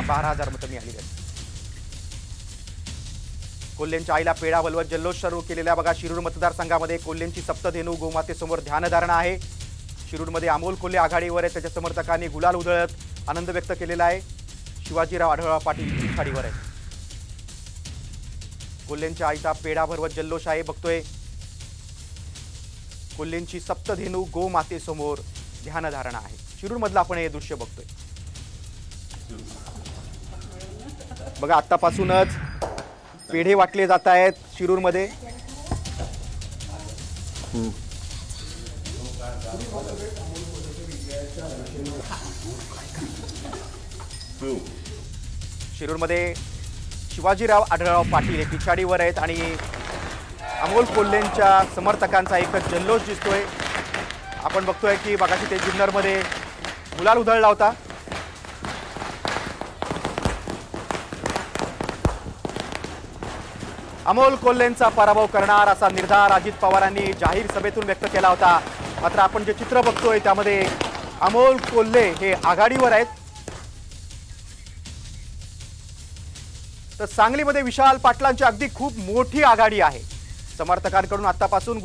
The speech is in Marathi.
12,000 मतं मिळाली आहेत। कोल्हेंच्या आईला पेढा बलवत जल्लोष सुरू केलेल्या बघा शिरूर मतदारसंघामध्ये कोल्हेंची सप्तधेनू गोमातेसमोर ध्यानधारणा आहे। शिरूरमध्ये अमोल कोल्हे आघाडीवर आहेत, त्याच्या समर्थकांनी गुलाल उधळत आनंद व्यक्त केलेला आहे। शिवाजीराव आढळराव पाटील पिछाडीवर आहेत। कोल्हेंच्या आईचा पेढा भरवत जल्लोष आहे, बघतोय कोल्हेंची सप्तधेनू गोमातेसमोर ध्यानधारणा आहे। शिरूरमधलं आपण हे दृश्य बघतोय बघा, आतापासूनच पेढे वाटले जात आहेत शिरूरमध्ये। शिरूरमध्ये शिवाजीराव आढळराव पाटील हे पिछाडीवर आहेत आणि अमोल कोल्हेंच्या समर्थकांचा एकच जल्लोष दिसतोय। आपण बघतोय की बघाशी ते जुन्नरमध्ये गुलाल उधळला होता। अमोल कोल्हेंचा पराभव करणार असा निर्धार अजित पवारांनी जाहीर सभेतून व्यक्त केला होता। मात्र आपण जे चित्र बघतोय त्यामध्ये अमोल कोल्हे हे आघाडीवर आहेत, तर सांगलीमध्ये विशाल पाटलांची अगदी खूप मोठी आघाडी आहे। समर्थकांकडून आतापासून